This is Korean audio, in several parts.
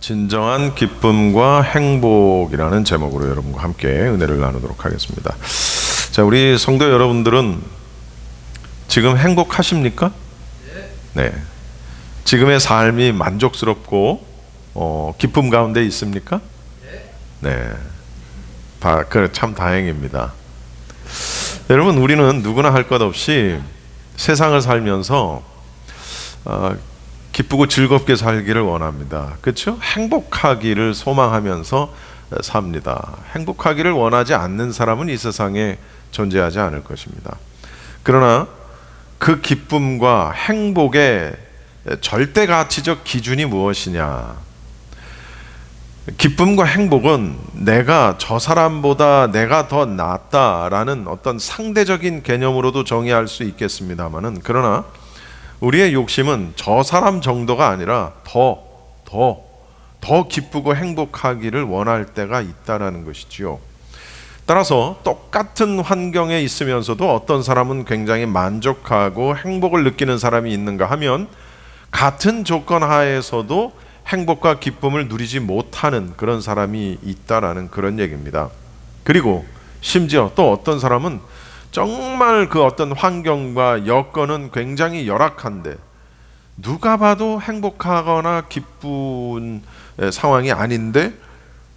진정한 기쁨과 행복이라는 제목으로 여러분과 함께 은혜를 나누도록 하겠습니다. 자, 우리 성도 여러분들은 지금 행복하십니까? 네. 지금의 삶이 만족스럽고 기쁨 가운데 있습니까? 네. 참 다행입니다. 여러분, 우리는 누구나 할 것 없이 세상을 살면서 기쁘고 즐겁게 살기를 원합니다. 그렇죠? 행복하기를 소망하면서 삽니다. 행복하기를 원하지 않는 사람은 이 세상에 존재하지 않을 것입니다. 그러나 그 기쁨과 행복의 절대 가치적 기준이 무엇이냐? 기쁨과 행복은 내가 저 사람보다 내가 더 낫다라는 어떤 상대적인 개념으로도 정의할 수 있겠습니다만은, 그러나 우리의 욕심은 저 사람 정도가 아니라 더 기쁘고 행복하기를 원할 때가 있다라는 것이지요. 따라서 똑같은 환경에 있으면서도 어떤 사람은 굉장히 만족하고 행복을 느끼는 사람이 있는가 하면, 같은 조건 하에서도 행복과 기쁨을 누리지 못하는 그런 사람이 있다라는 그런 얘기입니다. 그리고 심지어 또 어떤 사람은 정말 그 어떤 환경과 여건은 굉장히 열악한데 누가 봐도 행복하거나 기쁜 상황이 아닌데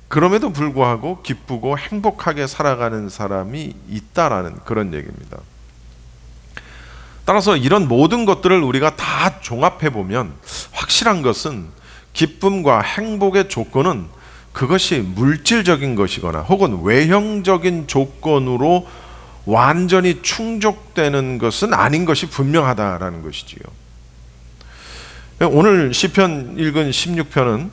그럼에도 불구하고 기쁘고 행복하게 살아가는 사람이 있다라는 그런 얘기입니다. 따라서 이런 모든 것들을 우리가 다 종합해 보면 확실한 것은 기쁨과 행복의 조건은 그것이 물질적인 것이거나 혹은 외형적인 조건으로 완전히 충족되는 것은 아닌 것이 분명하다라는 것이지요. 오늘 시편 읽은 16편은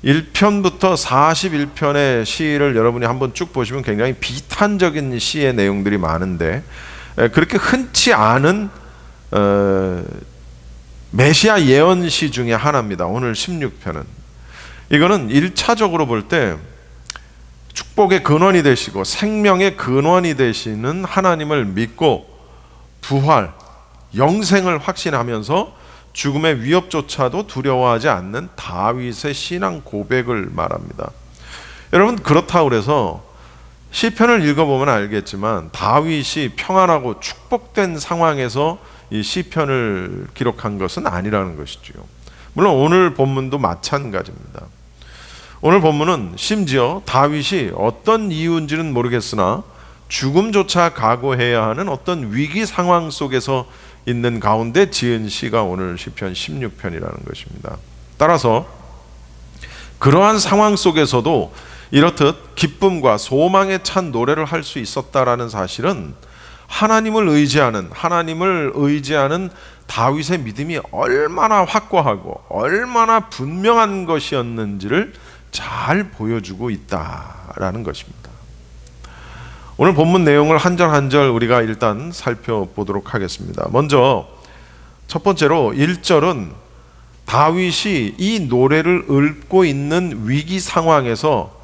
1편부터 41편의 시를 여러분이 한번 쭉 보시면 굉장히 비탄적인 시의 내용들이 많은데, 그렇게 흔치 않은 메시아 예언시 중에 하나입니다. 오늘 16편은 이거는 1차적으로 볼 때 축복의 근원이 되시고 생명의 근원이 되시는 하나님을 믿고 부활, 영생을 확신하면서 죽음의 위협조차도 두려워하지 않는 다윗의 신앙 고백을 말합니다. 여러분, 그렇다고 해서 시편을 읽어보면 알겠지만 다윗이 평안하고 축복된 상황에서 이 시편을 기록한 것은 아니라는 것이죠. 물론 오늘 본문도 마찬가지입니다. 오늘 본문은 심지어 다윗이 어떤 이유인지는 모르겠으나 죽음조차 각오해야 하는 어떤 위기 상황 속에서 있는 가운데 지은 시가 오늘 시편 16편이라는 것입니다. 따라서 그러한 상황 속에서도 이렇듯 기쁨과 소망에 찬 노래를 할 수 있었다라는 사실은 하나님을 의지하는 다윗의 믿음이 얼마나 확고하고 얼마나 분명한 것이었는지를 잘 보여주고 있다라는 것입니다. 오늘 본문 내용을 한 절 한 절 우리가 일단 살펴보도록 하겠습니다. 먼저 첫 번째로 1절은 다윗이 이 노래를 읊고 있는 위기 상황에서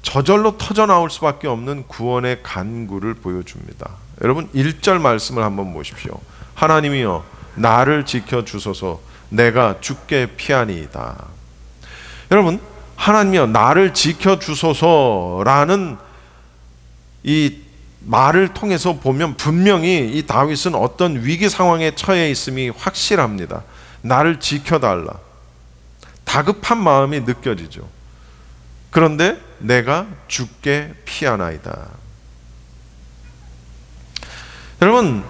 저절로 터져 나올 수밖에 없는 구원의 간구를 보여줍니다. 여러분, 1절 말씀을 한번 보십시오. 하나님이여 나를 지켜주소서, 내가 죽게 피하니이다. 여러분, 하나님이여 나를 지켜주소서라는 이 말을 통해서 보면 분명히 이 다윗은 어떤 위기 상황에 처해 있음이 확실합니다. 나를 지켜달라. 다급한 마음이 느껴지죠. 그런데 내가 죽게 피하나이다. 여러분,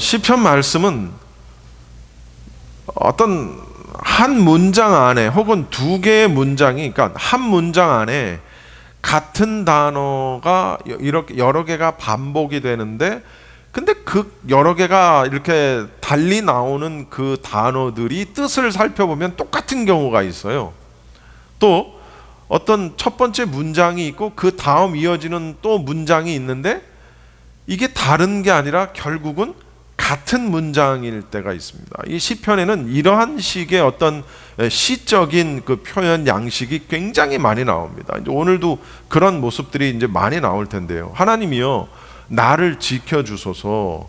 시편 말씀은 어떤 한 문장 안에 혹은 두 개의 문장이, 그러니까 한 문장 안에 같은 단어가 이렇게 여러 개가 반복이 되는데, 근데 그 여러 개가 이렇게 달리 나오는 그 단어들이 뜻을 살펴보면 똑같은 경우가 있어요. 또 어떤 첫 번째 문장이 있고 그 다음 이어지는 또 문장이 있는데 이게 다른 게 아니라 결국은 같은 문장일 때가 있습니다. 이 시편에는 이러한 식의 어떤 시적인 그 표현 양식이 굉장히 많이 나옵니다. 이제 오늘도 그런 모습들이 이제 많이 나올 텐데요. 하나님이여 나를 지켜주소서,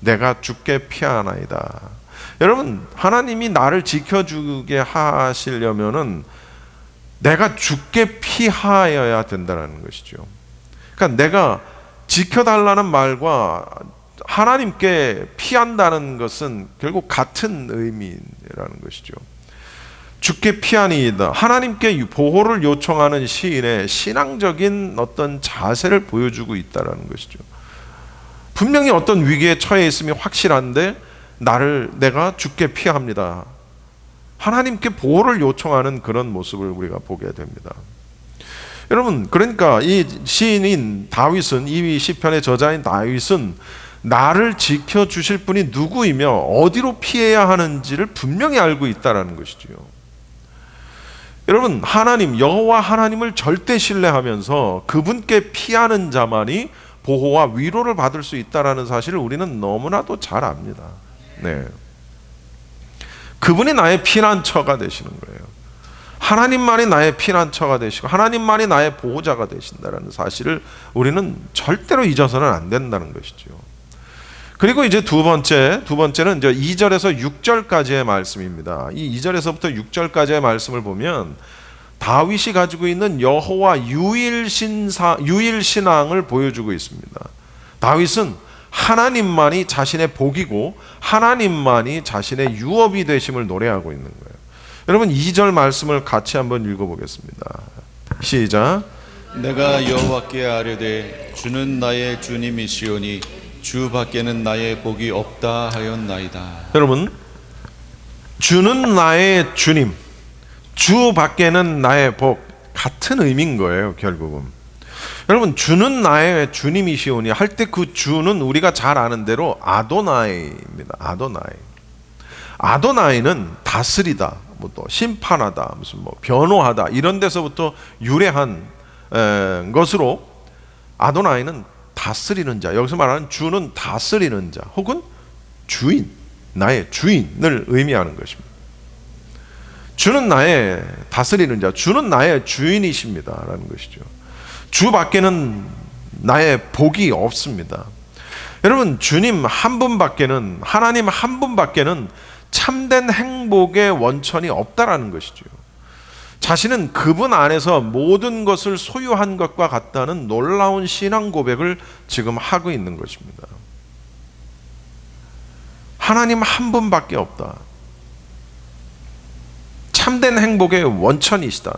내가 죽게 피하나이다. 여러분, 하나님이 나를 지켜주게 하시려면은 내가 죽게 피하여야 된다는 것이죠. 그러니까 내가 지켜달라는 말과 하나님께 피한다는 것은 결국 같은 의미라는 것이죠. 죽게 피하니이다. 하나님께 보호를 요청하는 시인의 신앙적인 어떤 자세를 보여주고 있다는 것이죠. 분명히 어떤 위기에 처해 있음이 확실한데 내가 죽게 피합니다. 하나님께 보호를 요청하는 그런 모습을 우리가 보게 됩니다. 여러분, 그러니까 이 시인인 다윗은, 이 시편의 저자인 다윗은 나를 지켜주실 분이 누구이며 어디로 피해야 하는지를 분명히 알고 있다는 것이지요. 여러분, 하나님, 여호와 하나님을 절대 신뢰하면서 그분께 피하는 자만이 보호와 위로를 받을 수 있다는 사실을 우리는 너무나도 잘 압니다. 네. 그분이 나의 피난처가 되시는 거예요. 하나님만이 나의 피난처가 되시고 하나님만이 나의 보호자가 되신다는 사실을 우리는 절대로 잊어서는 안 된다는 것이죠. 그리고 이제 두 번째는 이제 2절에서 6절까지의 말씀입니다. 이 2절에서부터 6절까지의 말씀을 보면 다윗이 가지고 있는 여호와 유일신앙을 보여주고 있습니다. 다윗은 하나님만이 자신의 복이고 하나님만이 자신의 유업이 되심을 노래하고 있는 거예요. 여러분, 2절 말씀을 같이 한번 읽어보겠습니다. 시작. 내가 여호와께 아뢰되 주는 나의 주님이시오니 주 밖에는 나의 복이 없다 하였나이다. 여러분, 주는 나의 주님, 주 밖에는 나의 복, 같은 의미인 거예요. 결국은 여러분, 주는 나의 주님이시오니 할 때 그 주는 우리가 잘 아는 대로 아도나이입니다. 아도나이는 다스리다, 뭐 또 심판하다, 무슨 뭐 변호하다 이런 데서부터 유래한 것으로 아도나이는 다스리는 자, 여기서 말하는 주는 다스리는 자 혹은 주인, 나의 주인을 의미하는 것입니다. 주는 나의 다스리는 자, 주는 나의 주인이십니다 라는 것이죠. 주 밖에는 나의 복이 없습니다. 여러분, 주님 한 분밖에는, 하나님 한 분밖에는 참된 행복의 원천이 없다라는 것이죠. 자신은 그분 안에서 모든 것을 소유한 것과 같다는 놀라운 신앙 고백을 지금 하고 있는 것입니다. 하나님 한 분밖에 없다. 참된 행복의 원천이시다.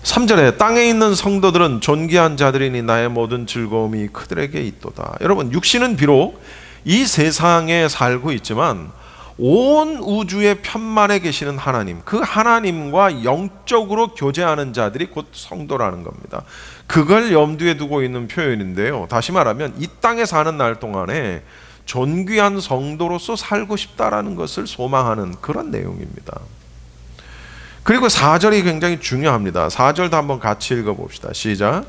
3절에 땅에 있는 성도들은 존귀한 자들이니 나의 모든 즐거움이 그들에게 있도다. 여러분, 육신은 비록 이 세상에 살고 있지만 온 우주의 편만에 계시는 하나님, 그 하나님과 영적으로 교제하는 자들이 곧 성도라는 겁니다. 그걸 염두에 두고 있는 표현인데요. 다시 말하면 이 땅에 사는 날 동안에 존귀한 성도로서 살고 싶다라는 것을 소망하는 그런 내용입니다. 그리고 4절이 굉장히 중요합니다. 4절도 한번 같이 읽어봅시다. 시작.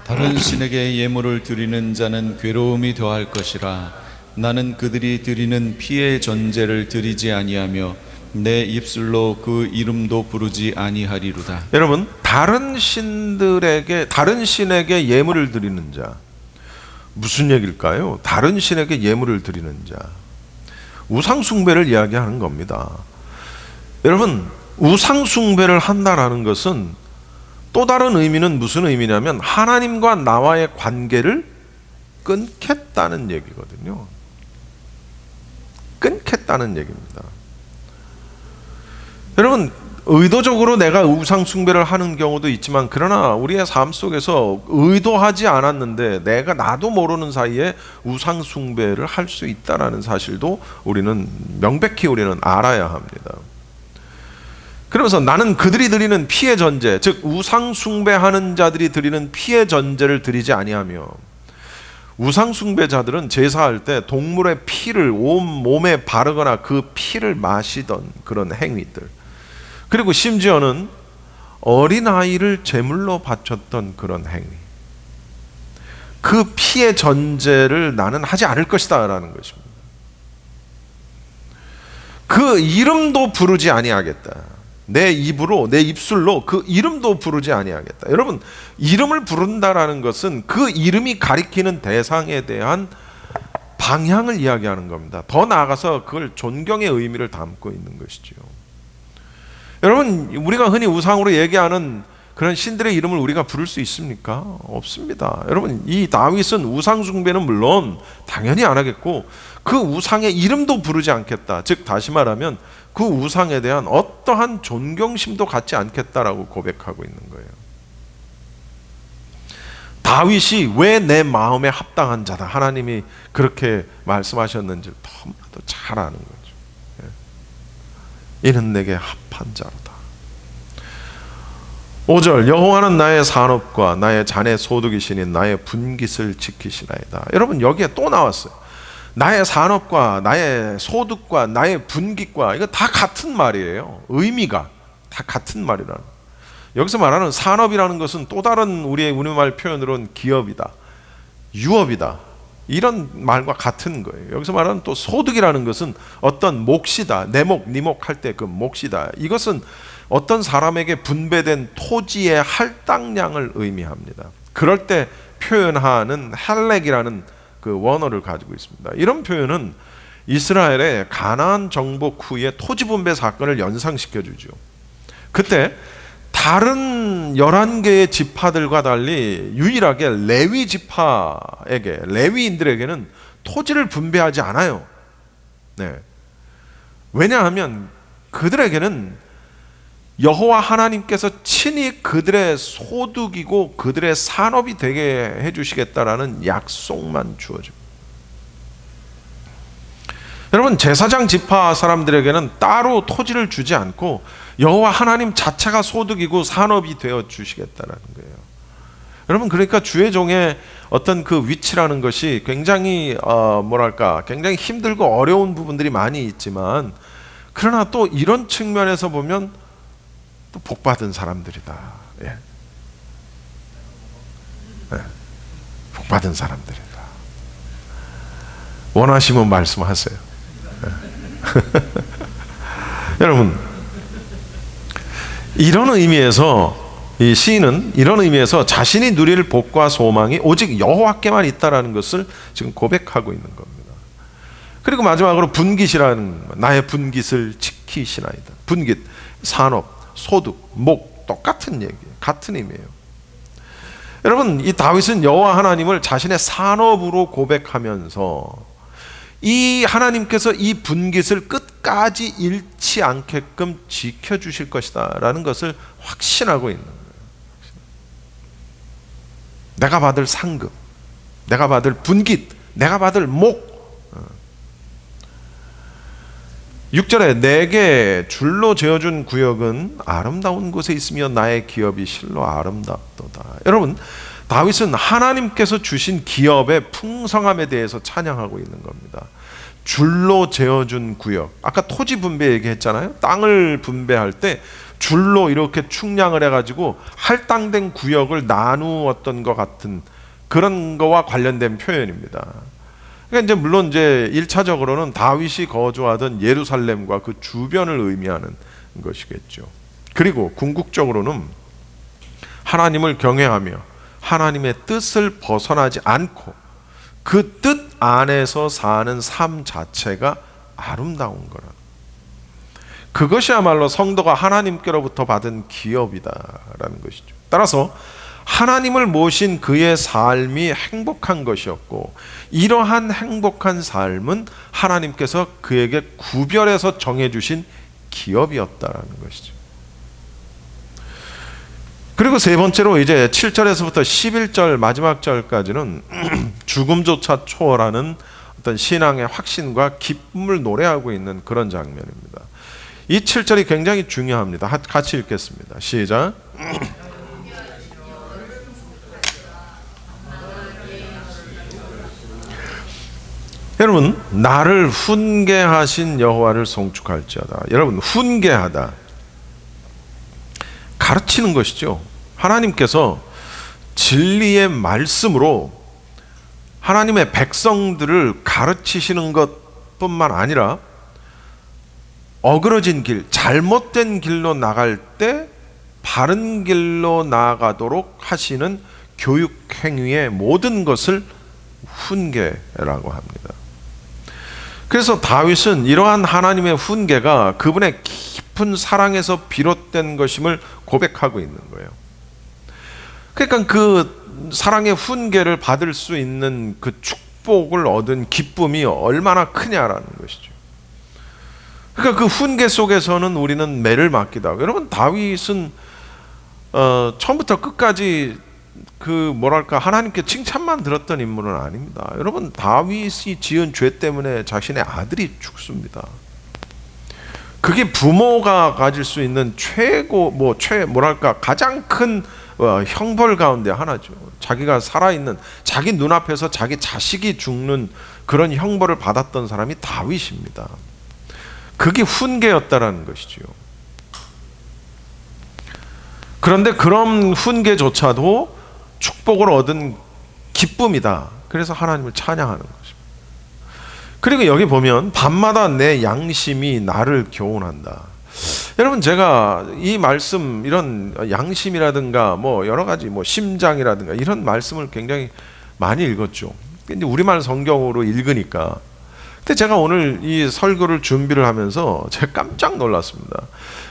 다른 신에게 예물을 드리는 자는 괴로움이 더할 것이라. 나는 그들이 드리는 피의 전제를 드리지 아니하며 내 입술로 그 이름도 부르지 아니하리로다. 여러분, 다른 신에게 예물을 드리는 자, 무슨 얘기일까요? 다른 신에게 예물을 드리는 자, 우상 숭배를 이야기하는 겁니다. 여러분, 우상 숭배를 한다라는 것은 또 다른 의미는 무슨 의미냐면 하나님과 나와의 관계를 끊겠다는 얘기거든요. 끊겠다는 얘기입니다. 여러분, 의도적으로 내가 우상 숭배를 하는 경우도 있지만, 그러나 우리의 삶 속에서 의도하지 않았는데 나도 모르는 사이에 우상 숭배를 할 수 있다라는 사실도 우리는 명백히 알아야 합니다. 그러면서 나는 그들이 드리는 피의 전제, 즉 우상 숭배하는 자들이 드리는 피의 전제를 드리지 아니하며, 우상 숭배자들은 제사할 때 동물의 피를 온 몸에 바르거나 그 피를 마시던 그런 행위들, 그리고 심지어는 어린아이를 제물로 바쳤던 그런 행위, 그 피의 전제를 나는 하지 않을 것이다 라는 것입니다. 그 이름도 부르지 아니하겠다. 내 입으로, 내 입술로 그 이름도 부르지 아니하겠다. 여러분, 이름을 부른다라는 것은 그 이름이 가리키는 대상에 대한 방향을 이야기하는 겁니다. 더 나아가서 그걸 존경의 의미를 담고 있는 것이죠. 여러분, 우리가 흔히 우상으로 얘기하는 그런 신들의 이름을 우리가 부를 수 있습니까? 없습니다. 여러분, 이 다윗은 우상 숭배는 물론 당연히 안 하겠고 그 우상의 이름도 부르지 않겠다. 즉 다시 말하면 그 우상에 대한 어떠한 존경심도 갖지 않겠다라고 고백하고 있는 거예요. 다윗이 왜 내 마음에 합당한 자다, 하나님이 그렇게 말씀하셨는지를 너무나도 잘 아는 거죠. 이는 내게 합한 자로다. 5절, 여호와는 나의 산업과 나의 잔의 소득이시니 나의 분깃을 지키시나이다. 여러분, 여기에 또 나왔어요. 나의 산업과 나의 소득과 나의 분깃과, 이거 다 같은 말이에요. 의미가 다 같은 말이라는. 여기서 말하는 산업이라는 것은 또 다른 우리의 우리말 표현으로는 기업이다, 유업이다, 이런 말과 같은 거예요. 여기서 말하는 또 소득이라는 것은 어떤 몫이다, 내 몫, 네 몫 할 때 그 몫이다. 이것은 어떤 사람에게 분배된 토지의 할당량을 의미합니다. 그럴 때 표현하는 헬렉이라는 그 원어를 가지고 있습니다. 이런 표현은 이스라엘의 가나안 정복 후의 토지 분배 사건을 연상시켜 주죠. 그때 다른 11개의 지파들과 달리 유일하게 레위 지파에게, 레위인들에게는 토지를 분배하지 않아요. 네. 왜냐하면 그들에게는 여호와 하나님께서 친히 그들의 소득이고 그들의 산업이 되게 해주시겠다라는 약속만 주어집니다. 여러분, 제사장 지파 사람들에게는 따로 토지를 주지 않고 여호와 하나님 자체가 소득이고 산업이 되어 주시겠다라는 거예요. 여러분, 그러니까 주의 종의 어떤 그 위치라는 것이 굉장히 굉장히 힘들고 어려운 부분들이 많이 있지만, 그러나 또 이런 측면에서 보면 또 복받은 사람들이다. 예. 예. 복받은 사람들이다. 원하시면 말씀하세요. 여러분, 이런 의미에서 이 시인은 이런 의미에서 자신이 누릴 복과 소망이 오직 여호와께만 있다라는 것을 지금 고백하고 있는 겁니다. 그리고 마지막으로 분깃이라는, 나의 분깃을 지키시나이다. 분깃, 산업, 소득, 목, 똑같은 얘기예요. 같은 의미예요. 여러분, 이 다윗은 여호와 하나님을 자신의 산업으로 고백하면서 이 하나님께서 이 분깃을 끝까지 잃지 않게끔 지켜주실 것이다 라는 것을 확신하고 있는 거예요. 내가 받을 상급, 내가 받을 분깃, 내가 받을 목. 6절에 내게 줄로 재어준 구역은 아름다운 곳에 있으며 나의 기업이 실로 아름답도다. 여러분, 다윗은 하나님께서 주신 기업의 풍성함에 대해서 찬양하고 있는 겁니다. 줄로 재어준 구역, 아까 토지 분배 얘기했잖아요. 땅을 분배할 때 줄로 이렇게 축량을 해가지고 할당된 구역을 나누었던 것 같은 그런 거와 관련된 표현입니다. 그러니까 이제 물론 이제 1차적으로는 다윗이 거주하던 예루살렘과 그 주변을 의미하는 것이겠죠. 그리고 궁극적으로는 하나님을 경외하며 하나님의 뜻을 벗어나지 않고 그 뜻 안에서 사는 삶 자체가 아름다운 거라. 그것이야말로 성도가 하나님께로부터 받은 기업이다라는 것이죠. 따라서 하나님을 모신 그의 삶이 행복한 것이었고, 이러한 행복한 삶은 하나님께서 그에게 구별해서 정해주신 기업이었다라는 것이죠. 그리고 세 번째로 이제 7절에서부터 11절 마지막 절까지는 죽음조차 초월하는 어떤 신앙의 확신과 기쁨을 노래하고 있는 그런 장면입니다. 이 7절이 굉장히 중요합니다. 같이 읽겠습니다. 시작. 여러분, 나를 훈계하신 여호와를 송축할지어다. 여러분, 훈계하다, 가르치는 것이죠. 하나님께서 진리의 말씀으로 하나님의 백성들을 가르치시는 것뿐만 아니라 어그러진 길, 잘못된 길로 나갈 때 바른 길로 나아가도록 하시는 교육 행위의 모든 것을 훈계라고 합니다. 그래서 다윗은 이러한 하나님의 훈계가 그분의 깊은 사랑에서 비롯된 것임을 고백하고 있는 거예요. 그러니까 그 사랑의 훈계를 받을 수 있는 그 축복을 얻은 기쁨이 얼마나 크냐라는 것이죠. 그러니까 그 훈계 속에서는 우리는 매를 맞기도 하고, 여러분 다윗은 처음부터 끝까지 하나님께 칭찬만 들었던 인물은 아닙니다. 여러분 다윗이 지은 죄 때문에 자신의 아들이 죽습니다. 그게 부모가 가질 수 있는 가장 큰 형벌 가운데 하나죠. 자기가 살아있는 자기 눈앞에서 자기 자식이 죽는 그런 형벌을 받았던 사람이 다윗입니다. 그게 훈계였다라는 것이지요. 그런데 그런 훈계조차도 축복을 얻은 기쁨이다. 그래서 하나님을 찬양하는 것입니다. 그리고 여기 보면 밤마다 내 양심이 나를 교훈한다. 여러분 제가 이 말씀, 이런 양심이라든가 여러 가지 심장이라든가 이런 말씀을 굉장히 많이 읽었죠. 근데 우리말 성경으로 읽으니까, 근데 제가 오늘 이 설교를 준비를 하면서 제가 깜짝 놀랐습니다.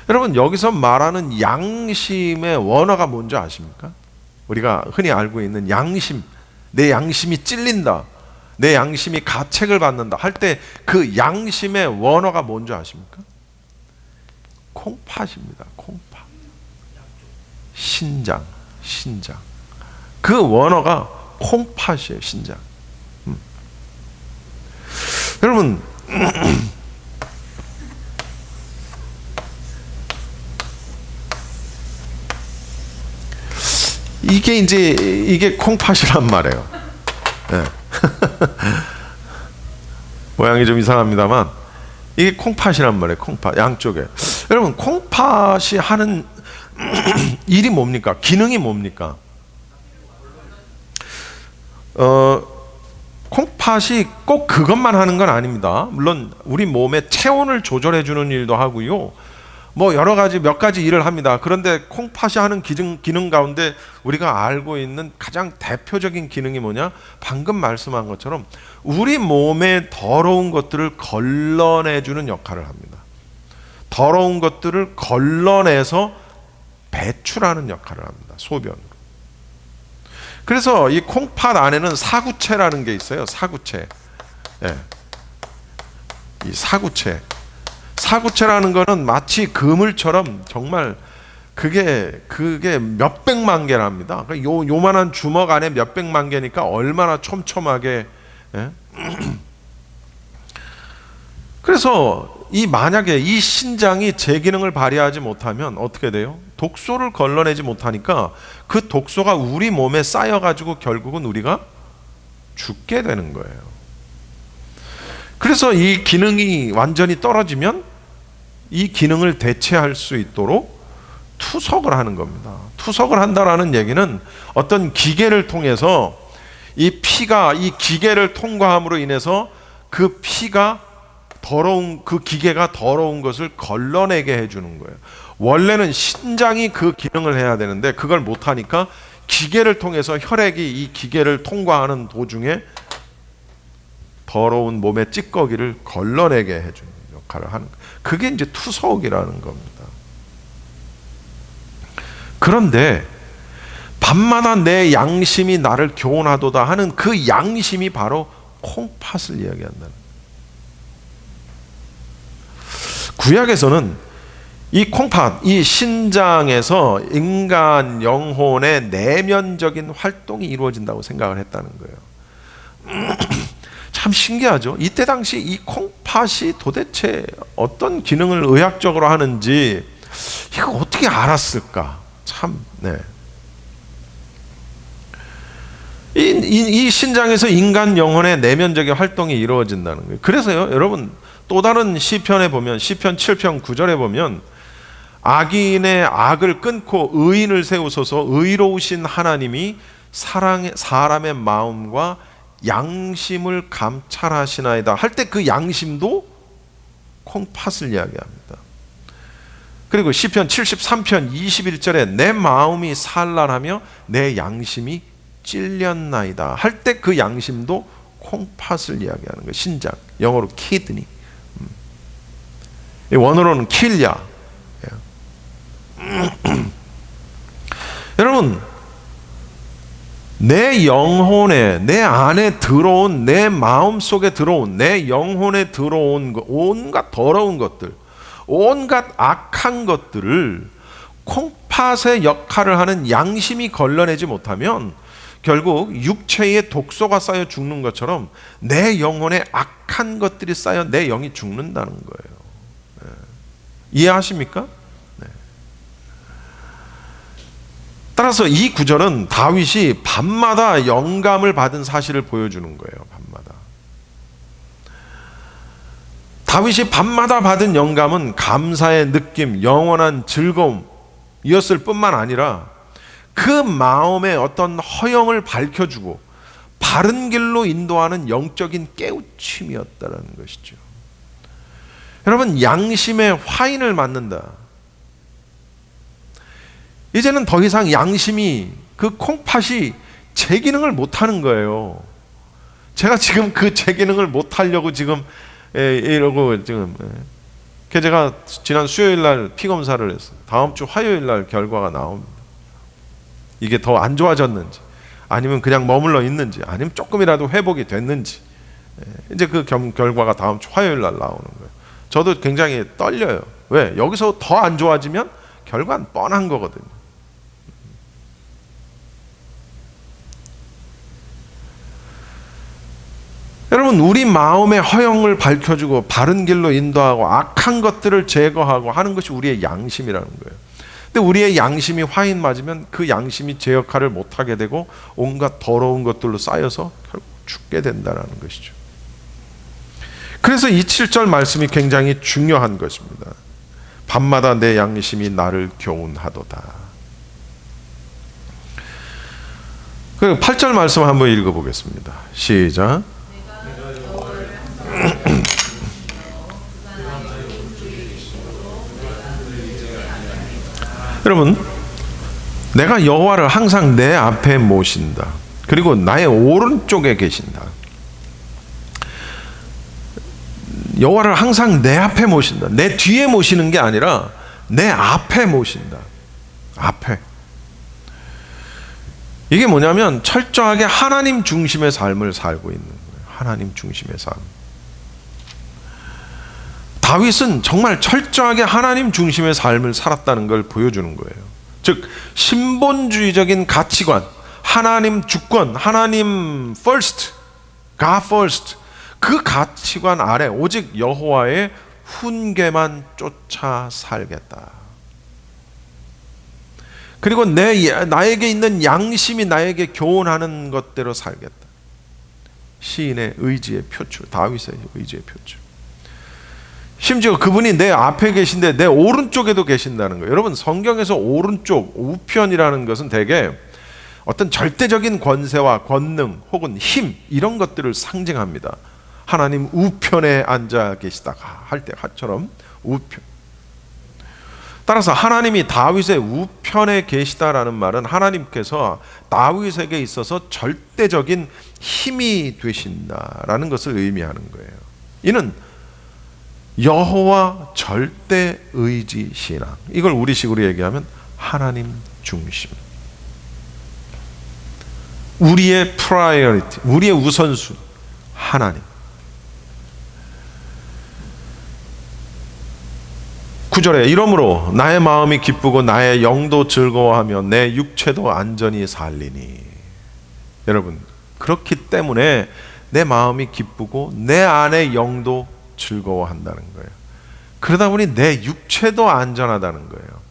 여러분 여기서 말하는 양심의 원어가 뭔지 아십니까? 우리가 흔히 알고 있는 양심, 내 양심이 찔린다, 내 양심이 가책을 받는다 할 때 그 양심의 원어가 뭔지 아십니까? 콩팥입니다. 콩팥. 신장. 그 원어가 콩팥이에요. 신장. 여러분 이게 콩팥이란 말이에요. 네. 모양이 좀 이상합니다만 이게 콩팥이란 말이에요. 콩팥 양쪽에. 여러분 콩팥이 하는 일이 뭡니까? 기능이 뭡니까? 콩팥이 꼭 그것만 하는 건 아닙니다. 물론 우리 몸의 체온을 조절해 주는 일도 하고요, 여러 가지 몇 가지 일을 합니다. 그런데 콩팥이 하는 기능 가운데 우리가 알고 있는 가장 대표적인 기능이 뭐냐? 방금 말씀한 것처럼 우리 몸의 더러운 것들을 걸러내주는 역할을 합니다. 더러운 것들을 걸러내서 배출하는 역할을 합니다. 소변으로. 그래서 이 콩팥 안에는 사구체라는 게 있어요. 사구체. 예. 이 사구체라는 거는 마치 그물처럼 정말 그게 몇백만 개랍니다. 그러니까 요만한 주먹 안에 몇백만 개니까 얼마나 촘촘하게. 예? 그래서 만약에 이 신장이 제 기능을 발휘하지 못하면 어떻게 돼요? 독소를 걸러내지 못하니까 그 독소가 우리 몸에 쌓여가지고 결국은 우리가 죽게 되는 거예요. 그래서 이 기능이 완전히 떨어지면 이 기능을 대체할 수 있도록 투석을 하는 겁니다. 투석을 한다라는 얘기는 어떤 기계를 통해서 이 피가 이 기계를 통과함으로 인해서 그 피가 그 기계가 더러운 것을 걸러내게 해주는 거예요. 원래는 신장이 그 기능을 해야 되는데 그걸 못하니까 기계를 통해서 혈액이 이 기계를 통과하는 도중에 더러운 몸의 찌꺼기를 걸러내게 해주는 역할을 하는 거예요. 그게 이제 투석이라는 겁니다. 그런데 밤마다 내 양심이 나를 교훈하도다 하는 그 양심이 바로 콩팥을 이야기한다는 거예요. 구약에서는 이 콩팥, 이 신장에서 인간 영혼의 내면적인 활동이 이루어진다고 생각을 했다는 거예요. 참 신기하죠. 이때 당시 이 콩팥이 도대체 어떤 기능을 의학적으로 하는지 이거 어떻게 알았을까? 참, 네. 이 신장에서 인간 영혼의 내면적인 활동이 이루어진다는 거예요. 그래서요, 여러분 또 다른 시편에 보면 시편 7편 9절에 보면 악인의 악을 끊고 의인을 세우소서 의로우신 하나님이 사람의 마음과 양심을 감찰하시나이다 할 때 그 양심도 콩팥을 이야기합니다. 그리고 시편 73편 21절에 내 마음이 산란하며 내 양심이 찔렸나이다 할 때 그 양심도 콩팥을 이야기하는 거예요. 신장, 영어로 키드니. 원어로는 킬야. 여러분, 내 영혼에, 내 안에 들어온, 내 마음 속에 들어온, 내 영혼에 들어온 온갖 더러운 것들, 온갖 악한 것들을 콩팥의 역할을 하는 양심이 걸러내지 못하면 결국 육체에 독소가 쌓여 죽는 것처럼 내 영혼에 악한 것들이 쌓여 내 영이 죽는다는 거예요. 네. 이해하십니까? 네. 따라서 이 구절은 다윗이 밤마다 영감을 받은 사실을 보여주는 거예요. 밤마다. 다윗이 밤마다 받은 영감은 감사의 느낌, 영원한 즐거움이었을 뿐만 아니라 그 마음의 어떤 허영을 밝혀주고 바른 길로 인도하는 영적인 깨우침이었다는 것이죠. 여러분, 양심의 화인을 맞는다. 이제는 더 이상 양심이, 그 콩팥이 제 기능을 못하는 거예요. 제가 지금 그 제 기능을 못하려고 지금 이러고 지금 제가 지난 수요일 날 피검사를 했어요. 다음 주 화요일 날 결과가 나옵니다. 이게 더 안 좋아졌는지, 아니면 그냥 머물러 있는지, 아니면 조금이라도 회복이 됐는지, 이제 그 결과가 다음 주 화요일 날 나오는 거예요. 저도 굉장히 떨려요. 왜? 여기서 더 안 좋아지면 결과는 뻔한 거거든요. 여러분, 우리 마음의 허영을 밝혀주고 바른 길로 인도하고 악한 것들을 제거하고 하는 것이 우리의 양심이라는 거예요. 근데 우리의 양심이 화인 맞으면 그 양심이 제 역할을 못하게 되고 온갖 더러운 것들로 쌓여서 결국 죽게 된다는 것이죠. 그래서 이 7절 말씀이 굉장히 중요한 것입니다. 밤마다 내 양심이 나를 교훈하도다. 그리고 8절 말씀 한번 읽어보겠습니다. 시작. 여러분, 내가 여호와를 항상 내 앞에 모신다. 그리고 나의 오른쪽에 계신다. 여호와를 항상 내 앞에 모신다. 내 뒤에 모시는 게 아니라 내 앞에 모신다. 앞에. 이게 뭐냐면 철저하게 하나님 중심의 삶을 살고 있는 거예요. 하나님 중심의 삶. 다윗은 정말 철저하게 하나님 중심의 삶을 살았다는 걸 보여주는 거예요. 즉 신본주의적인 가치관, 하나님 주권, 하나님 first, God first, 그 가치관 아래 오직 여호와의 훈계만 쫓아 살겠다. 그리고 나에게 있는 양심이 나에게 교훈하는 것대로 살겠다. 시인의 의지의 표출, 다윗의 의지의 표출. 심지어 그분이 내 앞에 계신데 내 오른쪽에도 계신다는 거예요. 여러분, 성경에서 오른쪽, 우편이라는 것은 대개 어떤 절대적인 권세와 권능 혹은 힘, 이런 것들을 상징합니다. 하나님 우편에 앉아 계시다 할 때처럼 우편. 따라서 하나님이 다윗의 우편에 계시다라는 말은 하나님께서 다윗에게 있어서 절대적인 힘이 되신다라는 것을 의미하는 거예요. 이는 여호와 절대 의지 신앙. 이걸 우리식으로 얘기하면 하나님 중심. 우리의 프라이어리티, 우리의 우선순, 하나님. 9절에 이러므로 나의 마음이 기쁘고 나의 영도 즐거워하며 내 육체도 안전히 살리니. 여러분, 그렇기 때문에 내 마음이 기쁘고 내 안의 영도 즐거워한다는 거예요. 그러다 보니 내 육체도 안전하다는 거예요.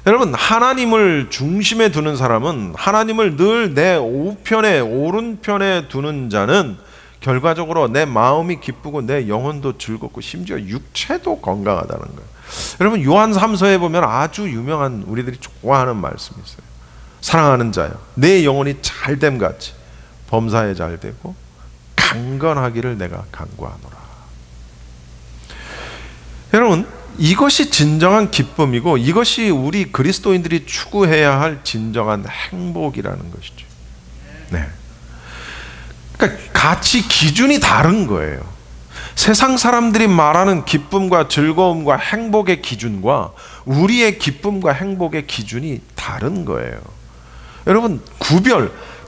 여러분, 하나님을 중심에 두는 사람은, 하나님을 늘 내 우편에, 오른편에 두는 자는 결과적으로 내 마음이 기쁘고 내 영혼도 즐겁고 심지어 육체도 건강하다는 거예요. 여러분, 요한 3서에 보면 아주 유명한, 우리들이 좋아하는 말씀이 있어요. 사랑하는 자여, 내 영혼이 잘됨 같이 범사에 잘되고 강건하기를 내가 간구하노라. 여러분, 이것이 진정한 기쁨이고 이것이 우리 그리스도인들이 추구해야 할 진정한 행복이라는 것이죠. 네. 그러니까 가치 기준이 다른 거예요. 세상 사람들이 말하는 기쁨과 즐거움과 행복의 기준과 우리의 기쁨과 행복의 기준이 다른 거예요. 여러분,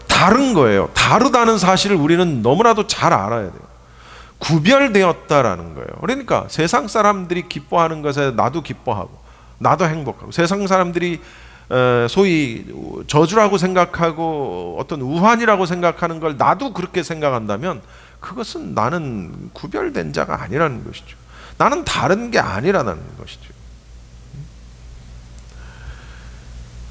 다른 거예요. 다르다는 사실을 우리는 너무나도 잘 알아야 돼요. 구별되었다라는 거예요. 그러니까 세상 사람들이 기뻐하는 것에 나도 기뻐하고 나도 행복하고, 세상 사람들이 소위 저주라고 생각하고 어떤 우환이라고 생각하는 걸 나도 그렇게 생각한다면 그것은 나는 구별된 자가 아니라는 것이죠. 나는 다른 게 아니라는 것이죠.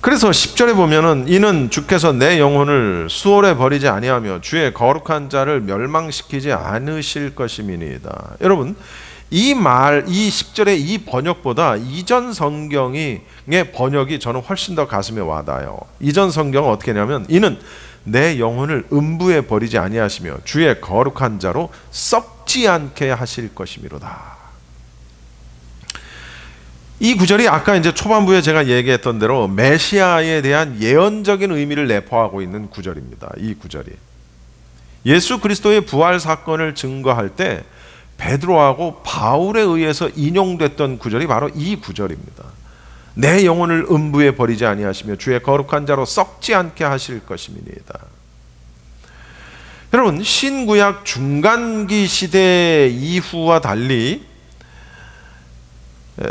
그래서 10절에 보면은 이는 주께서 내 영혼을 수월에 버리지 아니하며 주의 거룩한 자를 멸망시키지 않으실 것임이니이다. 여러분, 이 10절의 이 번역보다 이전 성경의 번역이 저는 훨씬 더 가슴에 와닿아요. 이전 성경은 어떻게 하냐면 이는 내 영혼을 음부에 버리지 아니하시며 주의 거룩한 자로 썩지 않게 하실 것이미로다. 이 구절이 아까 이제 초반부에 제가 얘기했던 대로 메시아에 대한 예언적인 의미를 내포하고 있는 구절입니다. 이 구절이 예수 그리스도의 부활 사건을 증거할 때 베드로하고 바울에 의해서 인용됐던 구절이 바로 이 구절입니다. 내 영혼을 음부에 버리지 아니하시며 주의 거룩한 자로 썩지 않게 하실 것임이니이다. 여러분, 신구약 중간기 시대 이후와 달리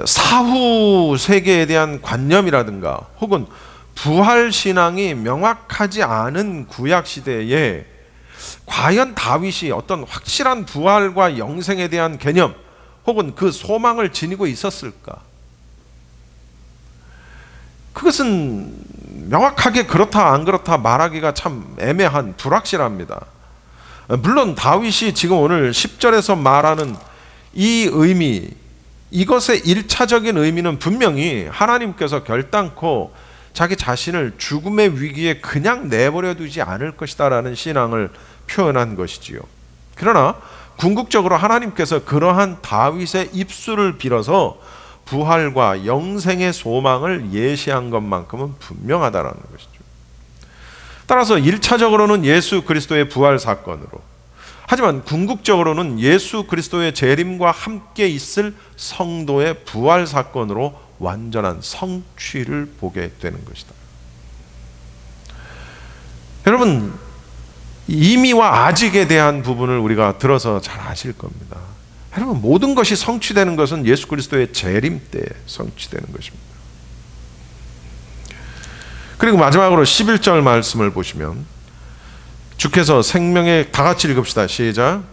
사후 세계에 대한 관념이라든가 혹은 부활 신앙이 명확하지 않은 구약 시대에 과연 다윗이 어떤 확실한 부활과 영생에 대한 개념 혹은 그 소망을 지니고 있었을까? 그것은 명확하게 그렇다 안 그렇다 말하기가 참 애매한, 불확실합니다. 물론 다윗이 지금 오늘 10절에서 말하는 이 의미, 이것의 일차적인 의미는 분명히 하나님께서 결단코 자기 자신을 죽음의 위기에 그냥 내버려 두지 않을 것이다 라는 신앙을 표현한 것이지요. 그러나 궁극적으로 하나님께서 그러한 다윗의 입술을 빌어서 부활과 영생의 소망을 예시한 것만큼은 분명하다라는 것이죠. 따라서 1차적으로는 예수 그리스도의 부활 사건으로, 하지만 궁극적으로는 예수 그리스도의 재림과 함께 있을 성도의 부활 사건으로 완전한 성취를 보게 되는 것이다. 여러분, 이미와 아직에 대한 부분을 우리가 들어서 잘 아실 겁니다. 여러분, 모든 것이 성취되는 것은 예수 그리스도의 재림 때에 성취되는 것입니다. 그리고 마지막으로 11절 말씀을 보시면 주께서 생명의, 다 같이 읽읍시다. 시작.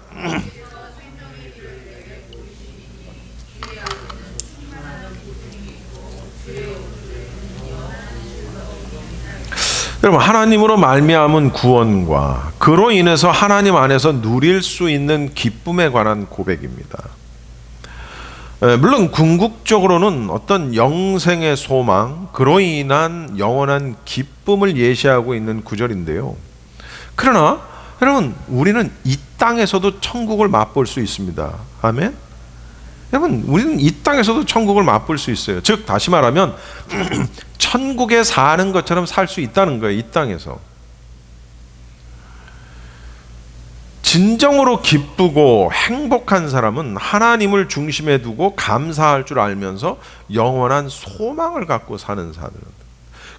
여러분, 하나님으로 말미암은 구원과 그로 인해서 하나님 안에서 누릴 수 있는 기쁨에 관한 고백입니다. 물론 궁극적으로는 어떤 영생의 소망, 그로 인한 영원한 기쁨을 예시하고 있는 구절인데요. 그러나 여러분, 우리는 이 땅에서도 천국을 맛볼 수 있습니다. 아멘. 여러분, 우리는 이 땅에서도 천국을 맛볼 수 있어요. 즉 다시 말하면 천국에 사는 것처럼 살 수 있다는 거예요. 이 땅에서 진정으로 기쁘고 행복한 사람은 하나님을 중심에 두고 감사할 줄 알면서 영원한 소망을 갖고 사는 사람들,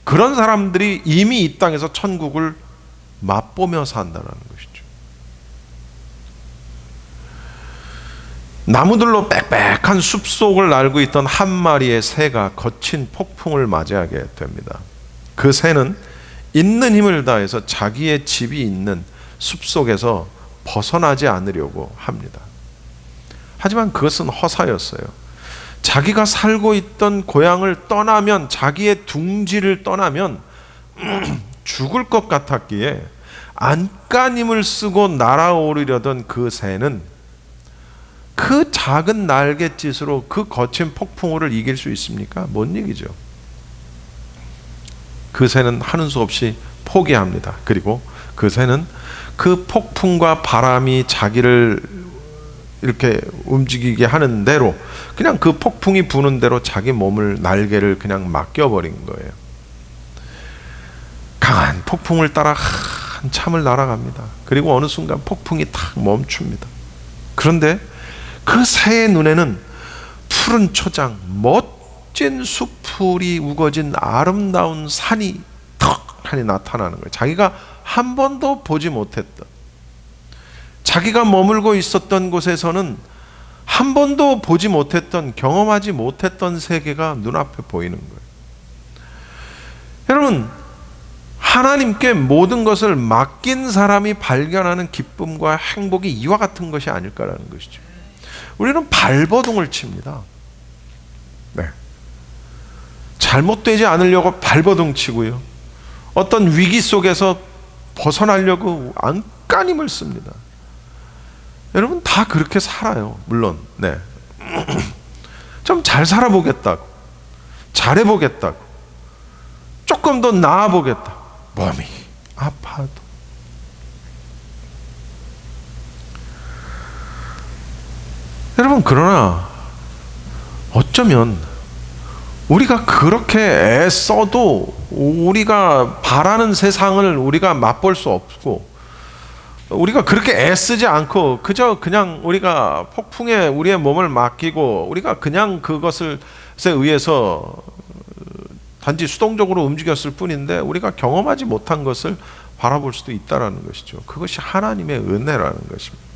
그런 사람들이 이미 이 땅에서 천국을 맛보며 산다는 것이죠. 나무들로 빽빽한 숲속을 날고 있던 한 마리의 새가 거친 폭풍을 맞이하게 됩니다. 그 새는 있는 힘을 다해서 자기의 집이 있는 숲속에서 벗어나지 않으려고 합니다. 하지만 그것은 허사였어요. 자기가 살고 있던 고향을 떠나면, 자기의 둥지를 떠나면 죽을 것 같았기에 안간힘을 쓰고 날아오르려던 그 새는 그 작은 날갯짓으로 그 거친 폭풍우를 이길 수 있습니까? 못 이기죠. 그 새는 하는 수 없이 포기합니다. 그리고 그 새는 그 폭풍과 바람이 자기를 이렇게 움직이게 하는 대로, 그냥 그 폭풍이 부는 대로 자기 몸을, 날개를 그냥 맡겨버린 거예요. 강한 폭풍을 따라 한참을 날아갑니다. 그리고 어느 순간 폭풍이 탁 멈춥니다. 그런데 그 새의 눈에는 푸른 초장, 멋진 숲풀이 우거진 아름다운 산이 턱하니 나타나는 거예요. 자기가 한 번도 보지 못했던, 자기가 머물고 있었던 곳에서는 한 번도 보지 못했던, 경험하지 못했던 세계가 눈앞에 보이는 거예요. 여러분, 하나님께 모든 것을 맡긴 사람이 발견하는 기쁨과 행복이 이와 같은 것이 아닐까라는 것이죠. 우리는 발버둥을 칩니다. 네. 잘못되지 않으려고 발버둥 치고요. 어떤 위기 속에서 벗어나려고 안간힘을 씁니다. 여러분 다 그렇게 살아요. 물론 네. 좀 잘 살아보겠다고, 잘해보겠다고, 조금 더 나아보겠다. 몸이 아파도. 여러분, 그러나 어쩌면 우리가 그렇게 애써도 우리가 바라는 세상을 우리가 맛볼 수 없고, 우리가 그렇게 애쓰지 않고 그냥 우리가 폭풍에 우리의 몸을 맡기고 우리가 그냥 그것에 의해서 단지 수동적으로 움직였을 뿐인데 우리가 경험하지 못한 것을 바라볼 수도 있다라는 것이죠. 그것이 하나님의 은혜라는 것입니다.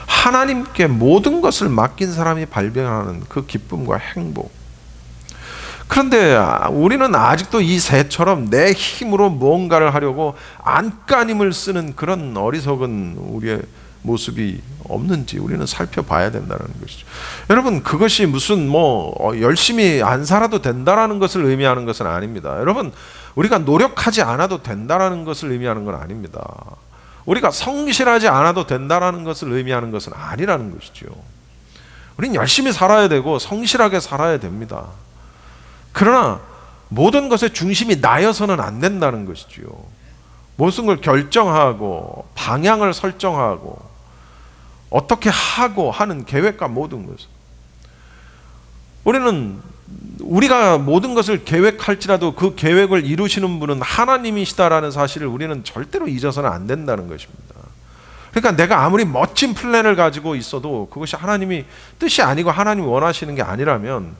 하나님께 모든 것을 맡긴 사람이 발견하는 그 기쁨과 행복. 그런데 우리는 아직도 이 새처럼 내 힘으로 무언가를 하려고 안간힘을 쓰는 그런 어리석은 우리의 모습이 없는지 우리는 살펴봐야 된다는 것이죠. 여러분, 그것이 무슨 열심히 안 살아도 된다라는 것을 의미하는 것은 아닙니다. 여러분, 우리가 노력하지 않아도 된다라는 것을 의미하는 건 아닙니다. 우리가 성실하지 않아도 된다라는 것을 의미하는 것은 아니라는 것이죠. 우리는 열심히 살아야 되고 성실하게 살아야 됩니다. 그러나 모든 것의 중심이 나여서는 안 된다는 것이지요. 모든 걸 결정하고 방향을 설정하고 어떻게 하고 하는 계획과 모든 것을, 우리가 모든 것을 계획할지라도 그 계획을 이루시는 분은 하나님이시다라는 사실을 우리는 절대로 잊어서는 안 된다는 것입니다. 그러니까 내가 아무리 멋진 플랜을 가지고 있어도 그것이 하나님이 뜻이 아니고 하나님이 원하시는 게 아니라면,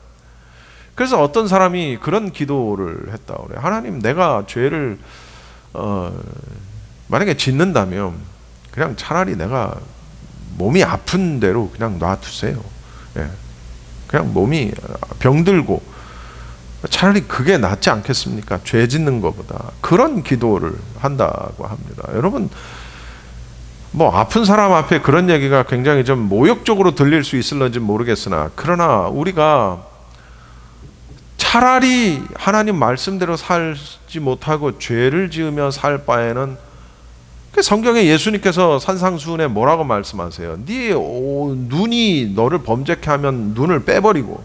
그래서 어떤 사람이 그런 기도를 했다 그래요. 하나님, 내가 죄를 만약에 짓는다면 그냥 차라리 내가 몸이 아픈 대로 그냥 놔두세요. 예. 그냥 몸이 병들고 차라리 그게 낫지 않겠습니까? 죄 짓는 것보다. 그런 기도를 한다고 합니다. 여러분, 아픈 사람 앞에 그런 얘기가 굉장히 좀 모욕적으로 들릴 수 있을런지 모르겠으나, 그러나 우리가 차라리 하나님 말씀대로 살지 못하고 죄를 지으며 살 바에는, 성경에 예수님께서 산상수훈에 뭐라고 말씀하세요? 네 눈이 너를 범죄케 하면 눈을 빼버리고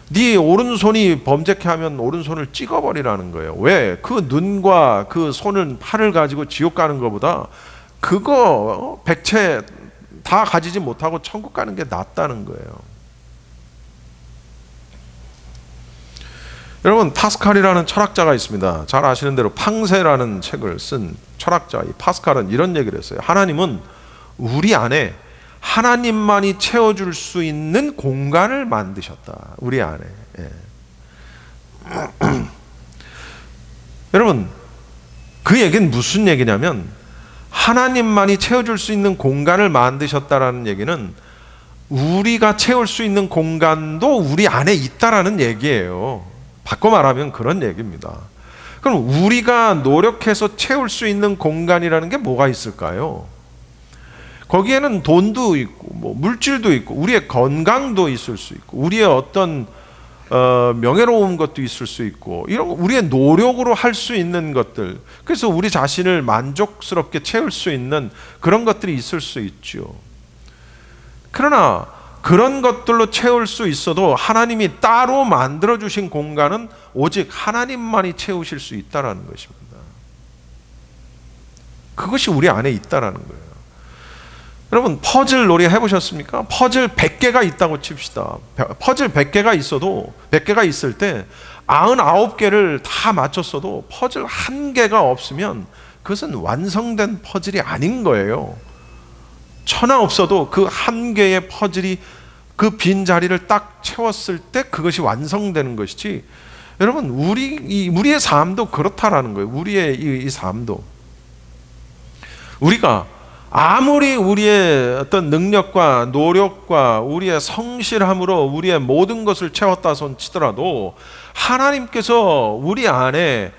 네 오른손이 범죄케 하면 오른손을 찍어버리라는 거예요. 왜? 그 눈과 그 손은 팔을 가지고 지옥 가는 것보다 그거 백채 다 가지지 못하고 천국 가는 게 낫다는 거예요. 여러분, 파스칼이라는 철학자가 있습니다. 잘 아시는 대로 팡세라는 책을 쓴 철학자, 이 파스칼은 이런 얘기를 했어요. 하나님은 우리 안에 하나님만이 채워줄 수 있는 공간을 만드셨다. 우리 안에. 예. 여러분, 그 얘기는 무슨 얘기냐면, 하나님만이 채워줄 수 있는 공간을 만드셨다라는 얘기는 우리가 채울 수 있는 공간도 우리 안에 있다라는 얘기예요. 바꿔 말하면 그런 얘기입니다. 그럼 우리가 노력해서 채울 수 있는 공간이라는 게 뭐가 있을까요? 거기에는 돈도 있고 물질도 있고 우리의 건강도 있을 수 있고 우리의 어떤 명예로운 것도 있을 수 있고, 이런 우리의 노력으로 할 수 있는 것들, 그래서 우리 자신을 만족스럽게 채울 수 있는 그런 것들이 있을 수 있죠. 그러나 그런 것들로 채울 수 있어도 하나님이 따로 만들어주신 공간은 오직 하나님만이 채우실 수 있다는 것입니다. 그것이 우리 안에 있다는 거예요. 여러분, 퍼즐 놀이 해보셨습니까? 퍼즐 100개가 있다고 칩시다. 퍼즐 100개가 있어도 100개가 있을 때 99개를 다 맞췄어도 퍼즐 한 개가 없으면 그것은 완성된 퍼즐이 아닌 거예요. 천하 없어도 그 한 개의 퍼즐이 그 빈자리를 딱 채웠을 때 그것이 완성되는 것이지. 여러분, 우리의 삶도 그렇다라는 거예요. 우리의 이 삶도. 우리가 아무리 우리의 어떤 능력과 노력과 우리의 성실함으로 우리의 모든 것을 채웠다 손 치더라도 하나님께서 우리 안에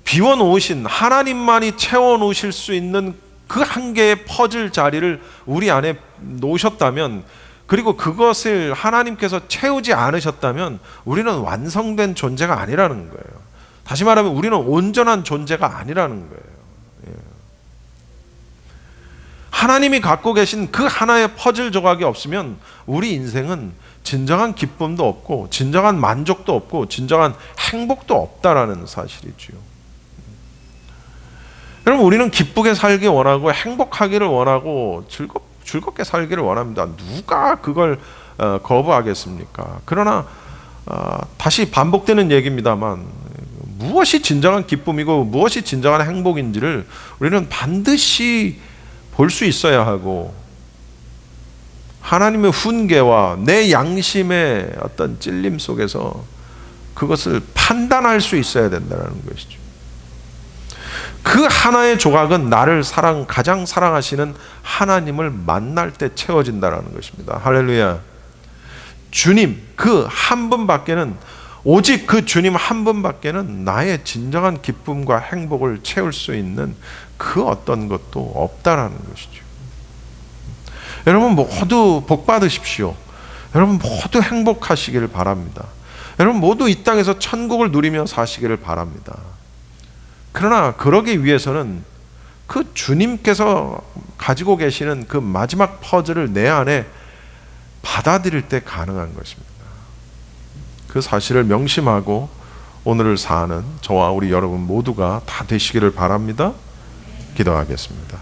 비워놓으신, 하나님만이 채워놓으실 수 있는 그 한 개의 퍼즐 자리를 우리 안에 놓으셨다면, 그리고 그것을 하나님께서 채우지 않으셨다면 우리는 완성된 존재가 아니라는 거예요. 다시 말하면 우리는 온전한 존재가 아니라는 거예요. 하나님이 갖고 계신 그 하나의 퍼즐 조각이 없으면 우리 인생은 진정한 기쁨도 없고 진정한 만족도 없고 진정한 행복도 없다라는 사실이지요. 여러분, 우리는 기쁘게 살기 원하고 행복하기를 원하고 즐겁게 살기를 원합니다. 누가 그걸 거부하겠습니까? 그러나 다시 반복되는 얘기입니다만, 무엇이 진정한 기쁨이고 무엇이 진정한 행복인지를 우리는 반드시 볼 수 있어야 하고, 하나님의 훈계와 내 양심의 어떤 찔림 속에서 그것을 판단할 수 있어야 된다는 것이죠. 그 하나의 조각은 나를 가장 사랑하시는 하나님을 만날 때 채워진다는 것입니다. 할렐루야. 주님 그 한 분밖에는, 오직 그 주님 한 분밖에는 나의 진정한 기쁨과 행복을 채울 수 있는 그 어떤 것도 없다라는 것이죠. 여러분 모두 복 받으십시오. 여러분 모두 행복하시기를 바랍니다. 여러분 모두 이 땅에서 천국을 누리며 사시기를 바랍니다. 그러나 그러기 위해서는 그 주님께서 가지고 계시는 그 마지막 퍼즐을 내 안에 받아들일 때 가능한 것입니다. 그 사실을 명심하고 오늘을 사는 저와 우리 여러분 모두가 다 되시기를 바랍니다. 기도하겠습니다.